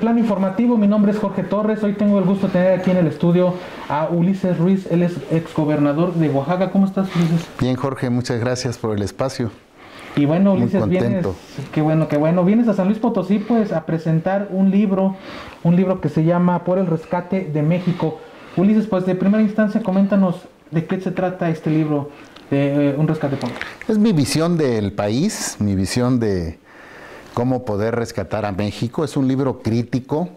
plano informativo. Mi nombre es Jorge Torres. Hoy tengo el gusto de tener aquí en el estudio a Ulises Ruiz. Él es exgobernador de Oaxaca. ¿Cómo estás, Ulises? Bien, Jorge, muchas gracias por el espacio. Y bueno, Ulises, muy contento. qué bueno. Vienes a San Luis Potosí, pues, a presentar un libro que se llama Por el Rescate de México. Ulises, pues, de primera instancia, coméntanos de qué se trata este libro, de Un Rescate por México. Es mi visión del país, mi visión de cómo poder rescatar a México. Es un libro crítico.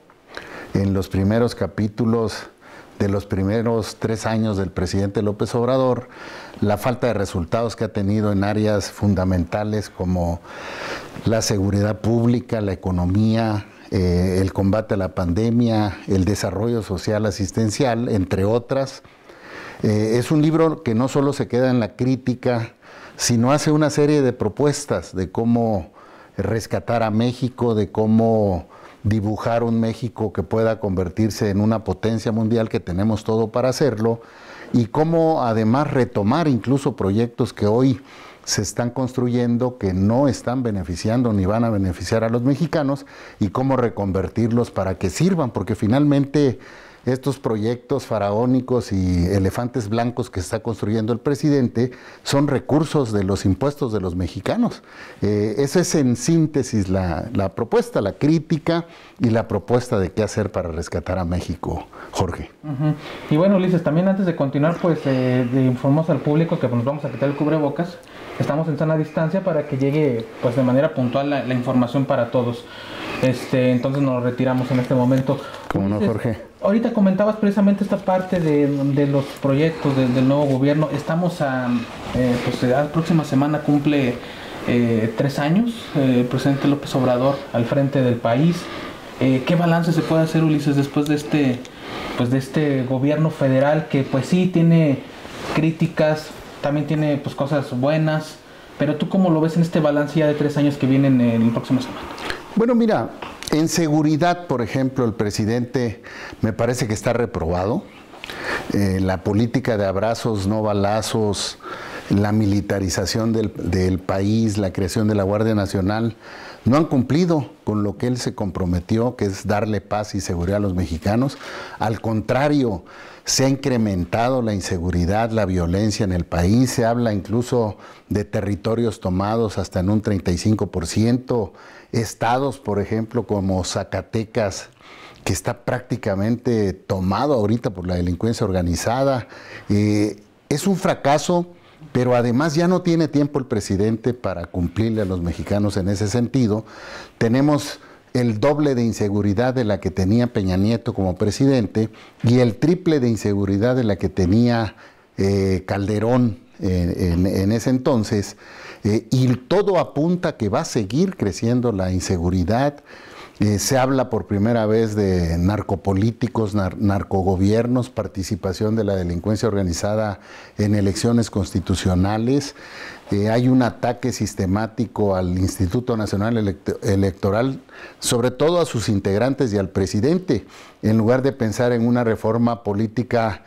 En los primeros capítulos de los primeros 3 años del presidente López Obrador, la falta de resultados que ha tenido en áreas fundamentales como la seguridad pública, la economía, el combate a la pandemia, el desarrollo social asistencial, entre otras. Es un libro que no solo se queda en la crítica, sino hace una serie de propuestas de cómo rescatar a México, de cómo dibujar un México que pueda convertirse en una potencia mundial, que tenemos todo para hacerlo, y cómo además retomar incluso proyectos que hoy se están construyendo que no están beneficiando ni van a beneficiar a los mexicanos, y cómo reconvertirlos para que sirvan, porque finalmente estos proyectos faraónicos y elefantes blancos que está construyendo el presidente son recursos de los impuestos de los mexicanos. Esa es en síntesis la propuesta, la crítica y la propuesta de qué hacer para rescatar a México, Jorge. Y bueno, Ulises, también antes de continuar, pues informamos al público que nos vamos a quitar el cubrebocas. Estamos en sana distancia para que llegue pues de manera puntual la información para todos. Entonces nos retiramos en este momento. ¿Cómo no, Jorge? Ahorita comentabas precisamente esta parte de los proyectos del nuevo gobierno. Estamos pues la próxima semana cumple 3 años el presidente López Obrador al frente del país. ¿Qué balance se puede hacer, Ulises, después de este gobierno federal que pues sí tiene críticas, también tiene pues cosas buenas, pero tú cómo lo ves en este balance ya de 3 años que vienen en la próxima semana? Bueno, mira, en seguridad, por ejemplo, el presidente me parece que está reprobado. La política de abrazos, no balazos, la militarización del país, la creación de la Guardia Nacional, no han cumplido con lo que él se comprometió, que es darle paz y seguridad a los mexicanos. Al contrario, se ha incrementado la inseguridad, la violencia en el país. Se habla incluso de territorios tomados hasta en un 35%. Estados, por ejemplo, como Zacatecas, que está prácticamente tomado ahorita por la delincuencia organizada. Es un fracaso, pero además ya no tiene tiempo el presidente para cumplirle a los mexicanos en ese sentido. Tenemos el doble de inseguridad de la que tenía Peña Nieto como presidente y el triple de inseguridad de la que tenía Calderón en ese entonces. Y todo apunta que va a seguir creciendo la inseguridad. Se habla por primera vez de narcopolíticos, narcogobiernos, participación de la delincuencia organizada en elecciones constitucionales. Hay un ataque sistemático al Instituto Nacional Electoral, sobre todo a sus integrantes y al presidente, en lugar de pensar en una reforma política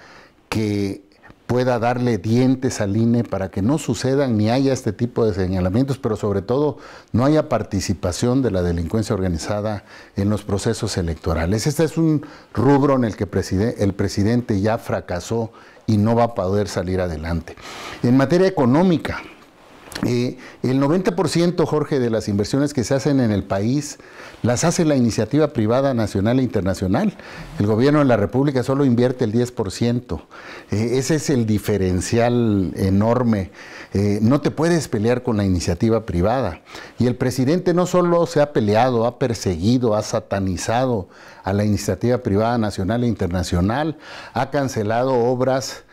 que pueda darle dientes al INE para que no sucedan ni haya este tipo de señalamientos, pero sobre todo no haya participación de la delincuencia organizada en los procesos electorales. Este es un rubro en el que el presidente ya fracasó y no va a poder salir adelante. En materia económica, el 90%, Jorge, de las inversiones que se hacen en el país las hace la iniciativa privada nacional e internacional. El gobierno de la República solo invierte el 10%. Ese es el diferencial enorme. No te puedes pelear con la iniciativa privada. Y el presidente no solo se ha peleado, ha perseguido, ha satanizado a la iniciativa privada nacional e internacional, ha cancelado obras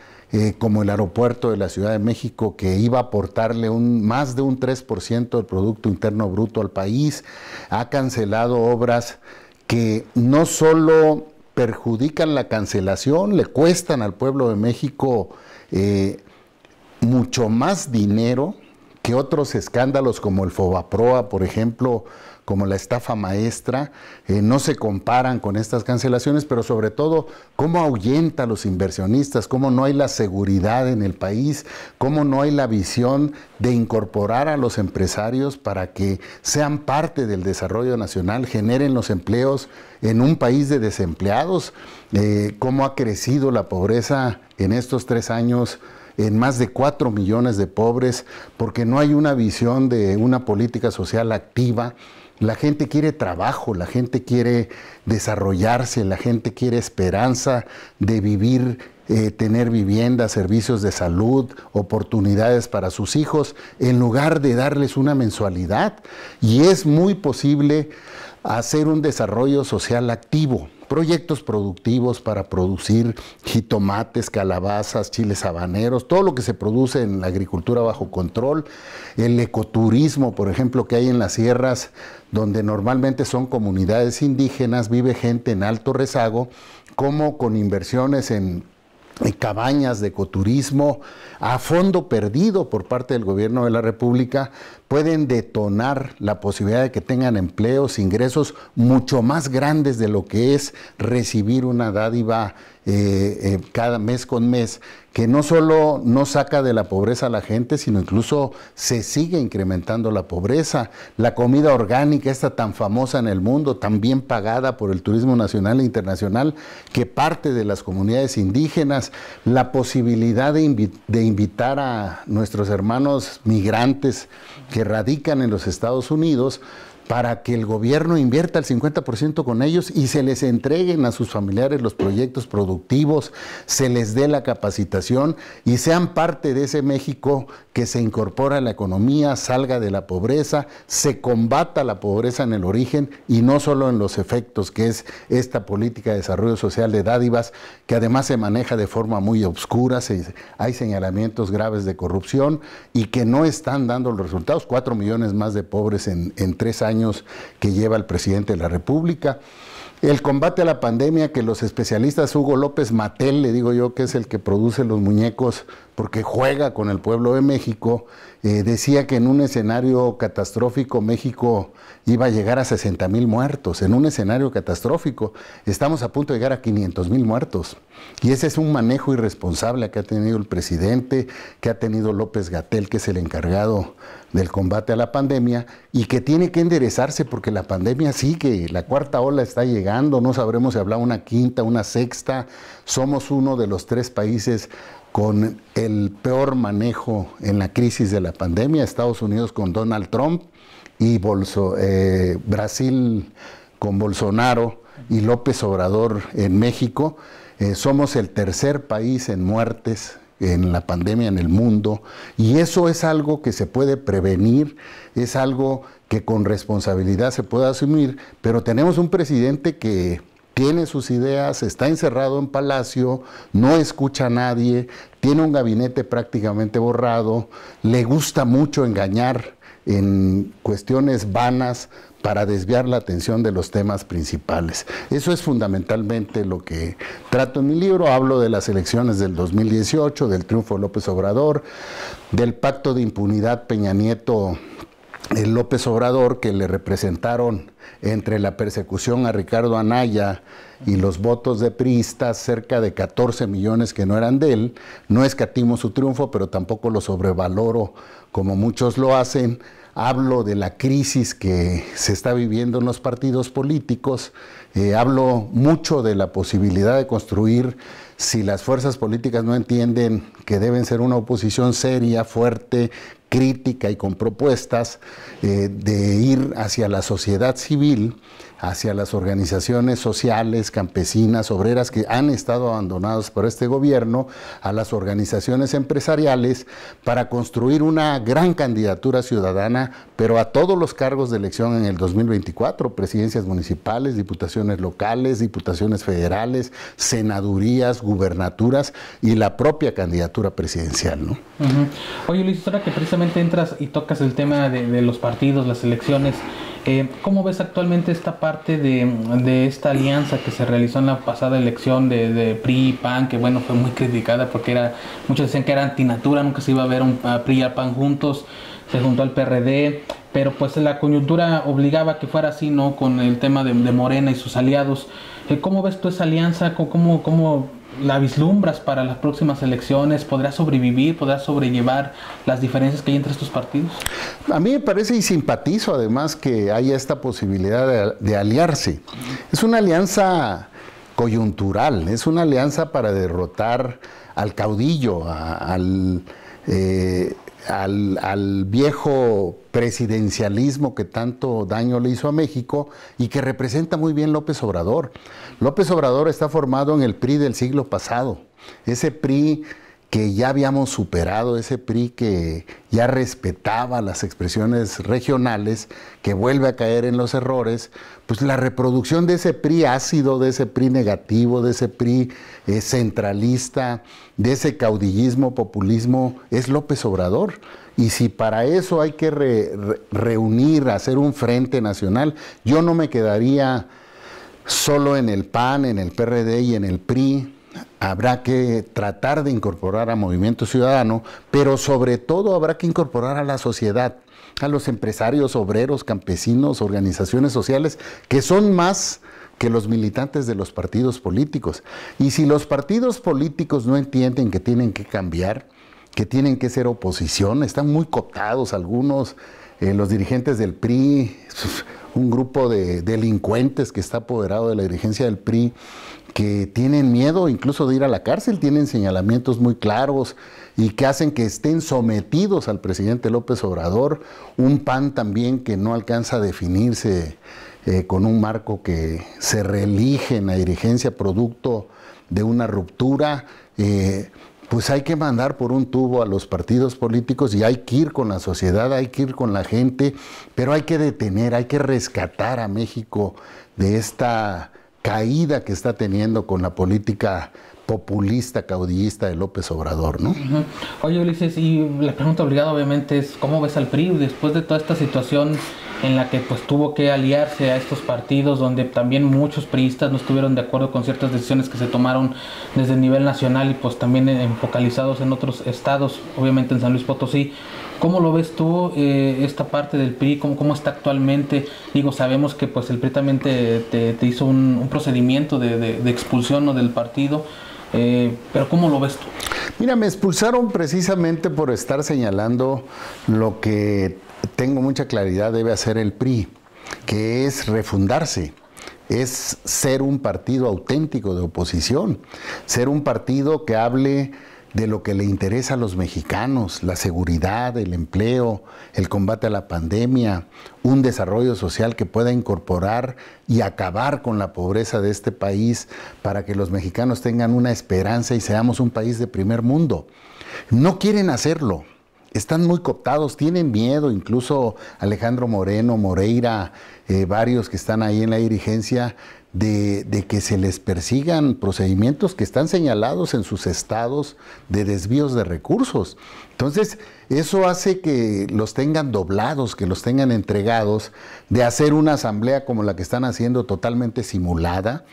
como el aeropuerto de la Ciudad de México, que iba a aportarle más de un 3% del Producto Interno Bruto al país. Ha cancelado obras que no solo perjudican la cancelación, le cuestan al pueblo de México mucho más dinero que otros escándalos como el Fobaproa, por ejemplo, como la estafa maestra, no se comparan con estas cancelaciones, pero sobre todo cómo ahuyenta a los inversionistas, cómo no hay la seguridad en el país, cómo no hay la visión de incorporar a los empresarios para que sean parte del desarrollo nacional, generen los empleos en un país de desempleados, cómo ha crecido la pobreza en estos 3 años en más de 4 millones de pobres, porque no hay una visión de una política social activa. La gente quiere trabajo, la gente quiere desarrollarse, la gente quiere esperanza de vivir, tener vivienda, servicios de salud, oportunidades para sus hijos, en lugar de darles una mensualidad. Y es muy posible hacer un desarrollo social activo, proyectos productivos para producir jitomates, calabazas, chiles habaneros, todo lo que se produce en la agricultura bajo control, el ecoturismo, por ejemplo, que hay en las sierras, donde normalmente son comunidades indígenas, vive gente en alto rezago, como con inversiones en cabañas de ecoturismo a fondo perdido por parte del gobierno de la República, pueden detonar la posibilidad de que tengan empleos, ingresos mucho más grandes de lo que es recibir una dádiva cada mes con mes, que no solo no saca de la pobreza a la gente, sino incluso se sigue incrementando la pobreza. La comida orgánica, esta tan famosa en el mundo, tan bien pagada por el turismo nacional e internacional, que parte de las comunidades indígenas, la posibilidad de invitar a nuestros hermanos migrantes que radican en los Estados Unidos para que el gobierno invierta el 50% con ellos y se les entreguen a sus familiares los proyectos productivos, se les dé la capacitación y sean parte de ese México que se incorpora a la economía, salga de la pobreza, se combata la pobreza en el origen y no solo en los efectos, que es esta política de desarrollo social de dádivas, que además se maneja de forma muy obscura, hay señalamientos graves de corrupción y que no están dando los resultados. 4 millones más de pobres en 3 años que lleva el presidente de la República. El combate a la pandemia, que los especialistas, Hugo López Mattel, le digo yo, que es el que produce los muñecos porque juega con el pueblo de México, decía que en un escenario catastrófico México iba a llegar a 60,000 muertos, en un escenario catastrófico. Estamos a punto de llegar a 500,000 muertos. Y ese es un manejo irresponsable que ha tenido el presidente, que ha tenido López-Gatell, que es el encargado del combate a la pandemia, y que tiene que enderezarse porque la pandemia sigue, la 4ª ola está llegando, no sabremos si habrá una 5ª, una 6ª. Somos uno de los 3 países con el peor manejo en la crisis de la pandemia, Estados Unidos con Donald Trump y Brasil con Bolsonaro y López Obrador en México. Somos el 3er país en muertes en la pandemia en el mundo, y eso es algo que se puede prevenir, es algo que con responsabilidad se puede asumir, pero tenemos un presidente que tiene sus ideas, está encerrado en Palacio, no escucha a nadie, tiene un gabinete prácticamente borrado, le gusta mucho engañar en cuestiones vanas para desviar la atención de los temas principales. Eso es fundamentalmente lo que trato en mi libro. Hablo de las elecciones del 2018, del triunfo de López Obrador, del pacto de impunidad Peña Nieto López Obrador, que le representaron entre la persecución a Ricardo Anaya y los votos de priistas cerca de 14 millones que no eran de él. No escatimo su triunfo, pero tampoco lo sobrevaloro como muchos lo hacen. Hablo de la crisis que se está viviendo en los partidos políticos, hablo mucho de la posibilidad de construir, si las fuerzas políticas no entienden que deben ser una oposición seria, fuerte, crítica y con propuestas, de ir hacia la sociedad civil, hacia las organizaciones sociales, campesinas, obreras que han estado abandonadas por este gobierno, a las organizaciones empresariales, para construir una gran candidatura ciudadana, pero a todos los cargos de elección en el 2024, presidencias municipales, diputaciones locales, diputaciones federales, senadurías, gubernaturas y la propia candidatura presidencial, ¿no? Oye, Luis, ahora que precisamente entras y tocas el tema de los partidos, las elecciones, ¿cómo ves actualmente esta parte de esta alianza que se realizó en la pasada elección de PRI y PAN, que bueno, fue muy criticada porque muchos decían que era antinatura, nunca se iba a ver a PRI y a PAN juntos? se juntó al PRD, pero pues la coyuntura obligaba a que fuera así, ¿no? Con el tema de Morena y sus aliados. ¿Cómo ves tú esa alianza? ¿Cómo la vislumbras para las próximas elecciones? ¿Podrá sobrevivir? ¿Podrá sobrellevar las diferencias que hay entre estos partidos? A mí me parece y simpatizo además que haya esta posibilidad de aliarse. Es una alianza coyuntural, es una alianza para derrotar al caudillo, al viejo presidencialismo que tanto daño le hizo a México y que representa muy bien López Obrador. López Obrador está formado en el PRI del siglo pasado, ese PRI que ya habíamos superado, ese PRI que ya respetaba las expresiones regionales, que vuelve a caer en los errores. Pues la reproducción de ese PRI ácido, de ese PRI negativo, de ese PRI centralista, de ese caudillismo, populismo, es López Obrador. Y si para eso hay que reunir, hacer un frente nacional, yo no me quedaría solo en el PAN, en el PRD y en el PRI. Habrá que tratar de incorporar a Movimiento Ciudadano, pero sobre todo habrá que incorporar a la sociedad, a los empresarios, obreros, campesinos, organizaciones sociales, que son más que los militantes de los partidos políticos. Y si los partidos políticos no entienden que tienen que cambiar, que tienen que ser oposición, están muy cooptados algunos, los dirigentes del PRI, un grupo de delincuentes que está apoderado de la dirigencia del PRI, que tienen miedo incluso de ir a la cárcel, tienen señalamientos muy claros y que hacen que estén sometidos al presidente López Obrador, un PAN también que no alcanza a definirse con un marco que se reelige en la dirigencia producto de una ruptura. Pues hay que mandar por un tubo a los partidos políticos y hay que ir con la sociedad, hay que ir con la gente, pero hay que detener, hay que rescatar a México de esta caída que está teniendo con la política populista, caudillista de López Obrador, ¿no? Oye, Ulises, y la pregunta obligada obviamente es, ¿cómo ves al PRI después de toda esta situación en la que pues tuvo que aliarse a estos partidos, donde también muchos priistas no estuvieron de acuerdo con ciertas decisiones que se tomaron desde el nivel nacional y pues también focalizados en otros estados, obviamente en San Luis Potosí? ¿Cómo lo ves tú, esta parte del PRI? ¿Cómo está actualmente? Digo, sabemos que pues el PRI también te hizo un procedimiento de expulsión, ¿no?, del partido, pero ¿cómo lo ves tú? Mira, me expulsaron precisamente por estar señalando lo que tengo mucha claridad debe hacer el PRI, que es refundarse, es ser un partido auténtico de oposición, ser un partido que hable de lo que le interesa a los mexicanos, la seguridad, el empleo, el combate a la pandemia, un desarrollo social que pueda incorporar y acabar con la pobreza de este país para que los mexicanos tengan una esperanza y seamos un país de primer mundo. No quieren hacerlo. Están muy cooptados, tienen miedo, incluso Alejandro Moreno, Moreira, varios que están ahí en la dirigencia, de que se les persigan procedimientos que están señalados en sus estados de desvíos de recursos. Entonces, eso hace que los tengan doblados, que los tengan entregados, de hacer una asamblea como la que están haciendo totalmente simulada,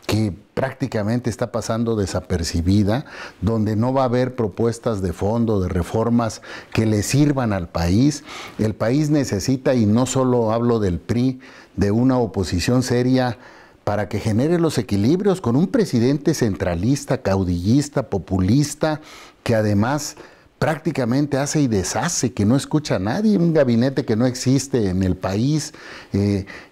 que prácticamente está pasando desapercibida, donde no va a haber propuestas de fondo, de reformas que le sirvan al país. El país necesita, y no solo hablo del PRI, de una oposición seria para que genere los equilibrios con un presidente centralista, caudillista, populista, que además prácticamente hace y deshace, que no escucha a nadie, un gabinete que no existe en el país,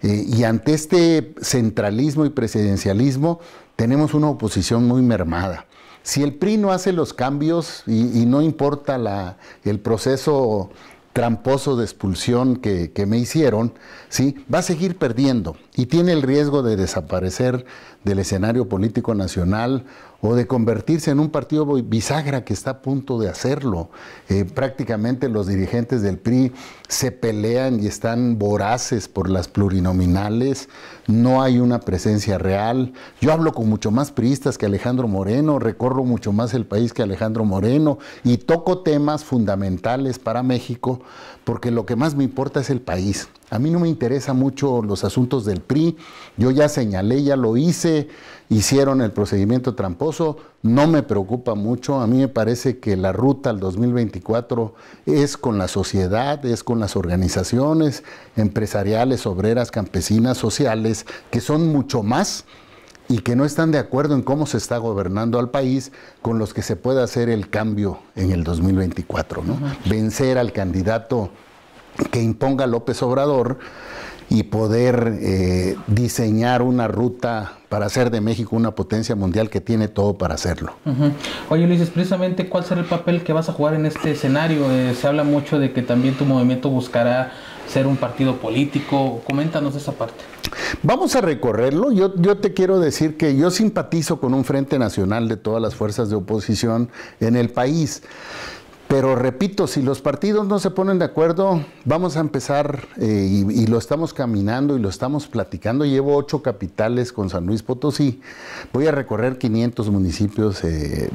y ante este centralismo y presidencialismo tenemos una oposición muy mermada. Si el PRI no hace los cambios y no importa el proceso tramposo de expulsión que me hicieron, ¿sí?, va a seguir perdiendo y tiene el riesgo de desaparecer del escenario político nacional o de convertirse en un partido bisagra que está a punto de hacerlo. Prácticamente los dirigentes del PRI se pelean y están voraces por las plurinominales, no hay una presencia real. Yo hablo con mucho más priistas que Alejandro Moreno, recorro mucho más el país que Alejandro Moreno y toco temas fundamentales para México, porque lo que más me importa es el país. A mí no me interesan mucho los asuntos del PRI. Yo ya señalé, ya lo hice, hicieron el procedimiento tramposo. No me preocupa mucho. A mí me parece que la ruta al 2024 es con la sociedad, es con las organizaciones empresariales, obreras, campesinas, sociales, que son mucho más y que no están de acuerdo en cómo se está gobernando al país, con los que se puede hacer el cambio en el 2024, ¿no? Vencer al candidato que imponga López Obrador y poder diseñar una ruta para hacer de México una potencia mundial que tiene todo para hacerlo. Oye, Ulises, precisamente, ¿cuál será el papel que vas a jugar en este escenario? Se habla mucho de que también tu movimiento buscará ser un partido político. Coméntanos esa parte. Vamos a recorrerlo. Yo te quiero decir que yo simpatizo con un frente nacional de todas las fuerzas de oposición en el país. Pero repito, si los partidos no se ponen de acuerdo, vamos a empezar, y lo estamos caminando y lo estamos platicando. Llevo 8 capitales con San Luis Potosí. Voy a recorrer 500 municipios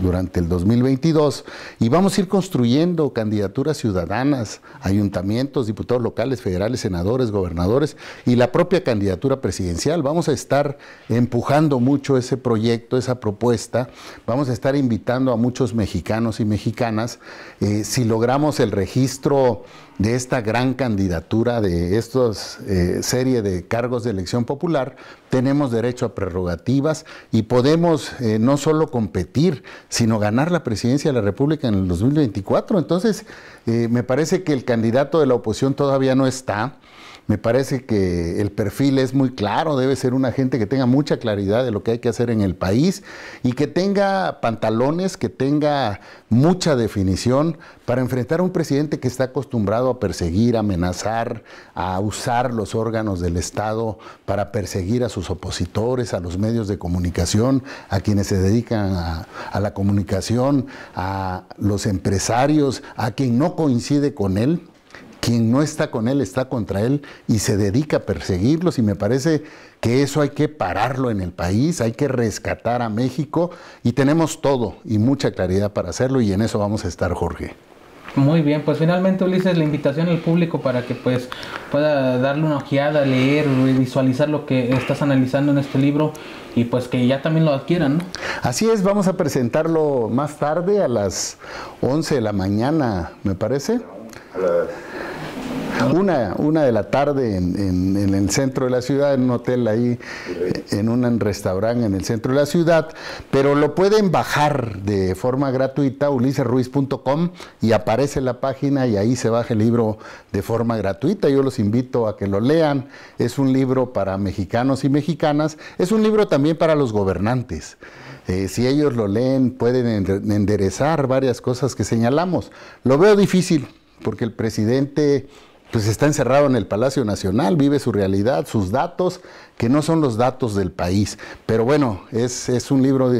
durante el 2022 y vamos a ir construyendo candidaturas ciudadanas, ayuntamientos, diputados locales, federales, senadores, gobernadores y la propia candidatura presidencial. Vamos a estar empujando mucho ese proyecto, esa propuesta. Vamos a estar invitando a muchos mexicanos y mexicanas. Si logramos el registro de esta gran candidatura, de esta serie de cargos de elección popular, tenemos derecho a prerrogativas y podemos no solo competir, sino ganar la presidencia de la República en el 2024. Entonces, me parece que el candidato de la oposición todavía no está. Me parece que el perfil es muy claro, debe ser una gente que tenga mucha claridad de lo que hay que hacer en el país y que tenga pantalones, que tenga mucha definición para enfrentar a un presidente que está acostumbrado a perseguir, a amenazar, a usar los órganos del Estado para perseguir a sus opositores, a los medios de comunicación, a quienes se dedican a la comunicación, a los empresarios, a quien no coincide con él. Quien no está con él está contra él y se dedica a perseguirlos, y me parece que eso hay que pararlo en el país, hay que rescatar a México y tenemos todo y mucha claridad para hacerlo, y en eso vamos a estar, Jorge. Muy bien, pues finalmente, Ulises, la invitación al público para que pues pueda darle una ojeada, leer, visualizar lo que estás analizando en este libro y pues que ya también lo adquieran, ¿no? Así es, vamos a presentarlo más tarde a las 11 de la mañana, me parece. Una de la tarde en el centro de la ciudad, en un hotel ahí, en un restaurante en el centro de la ciudad, pero lo pueden bajar de forma gratuita, ulisesruiz.com, y aparece la página y ahí se baja el libro de forma gratuita. Yo los invito a que lo lean. Es un libro para mexicanos y mexicanas, es un libro también para los gobernantes. Si ellos lo leen, pueden enderezar varias cosas que señalamos. Lo veo difícil, porque el presidente pues está encerrado en el Palacio Nacional, vive su realidad, sus datos, que no son los datos del país. Pero bueno, es un libro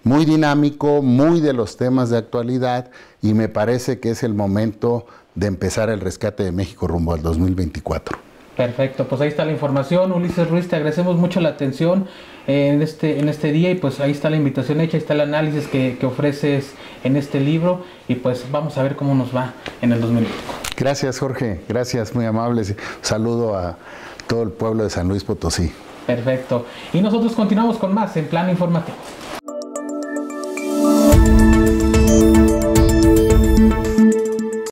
muy dinámico, muy de los temas de actualidad, y me parece que es el momento de empezar el rescate de México rumbo al 2024. Perfecto, pues ahí está la información. Ulises Ruiz, te agradecemos mucho la atención en este día, y pues ahí está la invitación hecha, ahí está el análisis que ofreces en este libro, y pues vamos a ver cómo nos va en el 2024. Gracias, Jorge, gracias, muy amables. Saludo a todo el pueblo de San Luis Potosí. Perfecto, y nosotros continuamos con más en Plano Informativo.